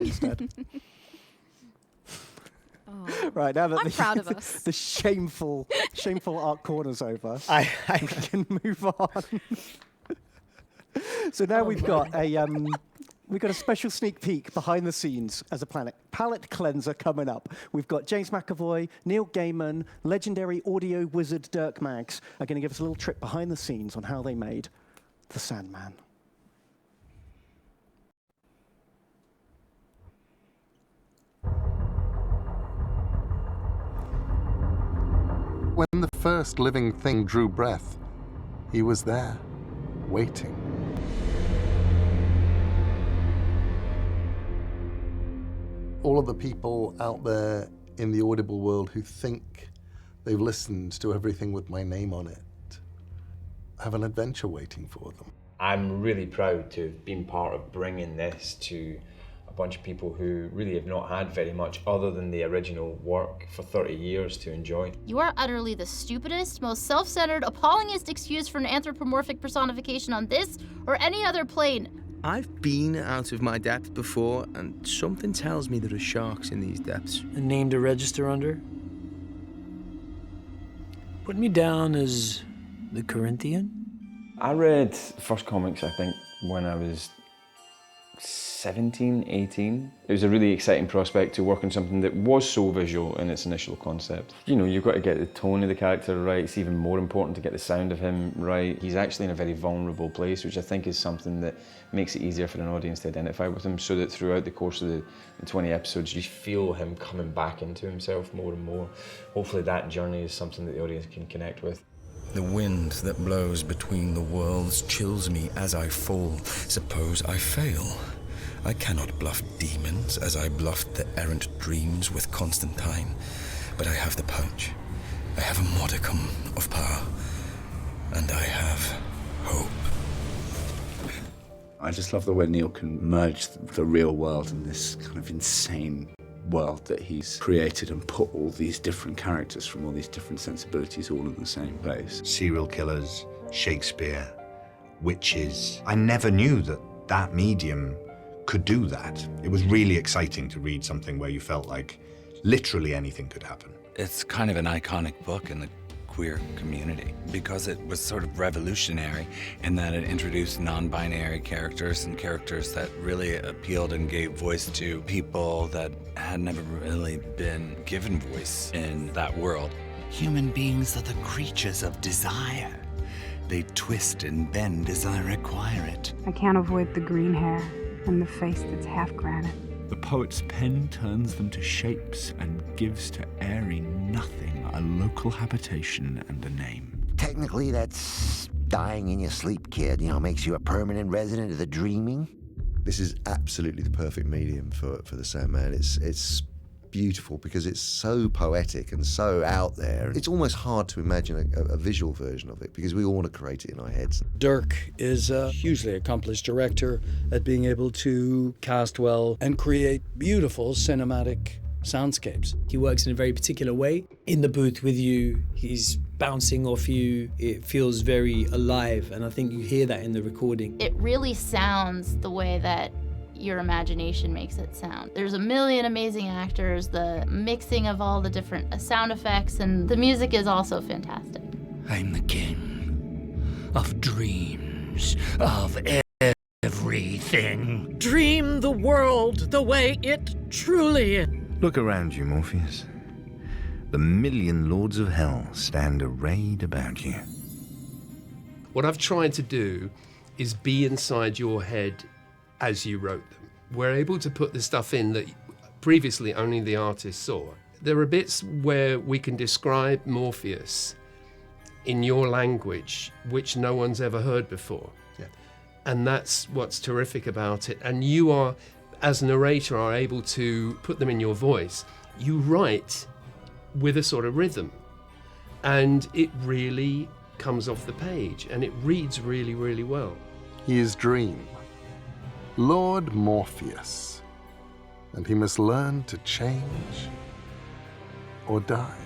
instead. Oh. Right, now that I'm proud of us. the shameful art corner's over, I we can move on. So now we've got a special sneak peek behind the scenes as a palette cleanser coming up. We've got James McAvoy, Neil Gaiman, legendary audio wizard Dirk Maggs are going to give us a little trip behind the scenes on how they made The Sandman. When the first living thing drew breath, he was there, waiting. All of the people out there in the audible world who think they've listened to everything with my name on it have an adventure waiting for them. I'm really proud to have been part of bringing this to a bunch of people who really have not had very much other than the original work for 30 years to enjoy. You are utterly the stupidest, most self-centered, appallingest excuse for an anthropomorphic personification on this or any other plane. I've been out of my depth before, and something tells me there are sharks in these depths. A name to register under? Put me down as the Corinthian? I read the first comics, I think, when I was 17, 18. It was a really exciting prospect to work on something that was so visual in its initial concept. You know, you've got to get the tone of the character right. It's even more important to get the sound of him right. He's actually in a very vulnerable place, which I think is something that makes it easier for an audience to identify with him, so that throughout the course of the 20 episodes, you feel him coming back into himself more and more. Hopefully that journey is something that the audience can connect with. The wind that blows between the worlds chills me as I fall. Suppose I fail. I cannot bluff demons as I bluffed the errant dreams with Constantine. But I have the punch. I have a modicum of power. And I have hope. I just love the way Neil can merge the real world and this kind of insane world that he's created and put all these different characters from all these different sensibilities all in the same place. Serial killers, Shakespeare, witches. I never knew that medium could do that. It was really exciting to read something where you felt like literally anything could happen. It's kind of an iconic book in the queer community because it was sort of revolutionary in that it introduced non-binary characters and characters that really appealed and gave voice to people that had never really been given voice in that world. Human beings are the creatures of desire. They twist and bend as I require it. I can't avoid the green hair and the face that's half granite. The poet's pen turns them to shapes and gives to airy nothing a local habitation and a name. Technically, that's dying in your sleep, kid. You know, makes you a permanent resident of the dreaming. This is absolutely the perfect medium for the Sandman. It's beautiful because it's so poetic and so out there. It's almost hard to imagine a visual version of it because we all want to create it in our heads. Dirk is a hugely accomplished director at being able to cast well and create beautiful cinematic soundscapes. He works in a very particular way. In the booth with you, he's bouncing off you. It feels very alive, and I think you hear that in the recording. It really sounds the way that your imagination makes it sound. There's a million amazing actors, the mixing of all the different sound effects, and the music is also fantastic. I'm the king of dreams, of everything. Dream the world the way it truly is. Look around you, Morpheus. The million lords of hell stand arrayed about you. What I've tried to do is be inside your head as you wrote them. We're able to put the stuff in that previously only the artist saw. There are bits where we can describe Morpheus in your language, which no one's ever heard before. Yeah. And that's what's terrific about it. And you are, as narrator, are able to put them in your voice. You write with a sort of rhythm, and it really comes off the page, and it reads really, really well. He is Dream, Lord Morpheus, and he must learn to change or die.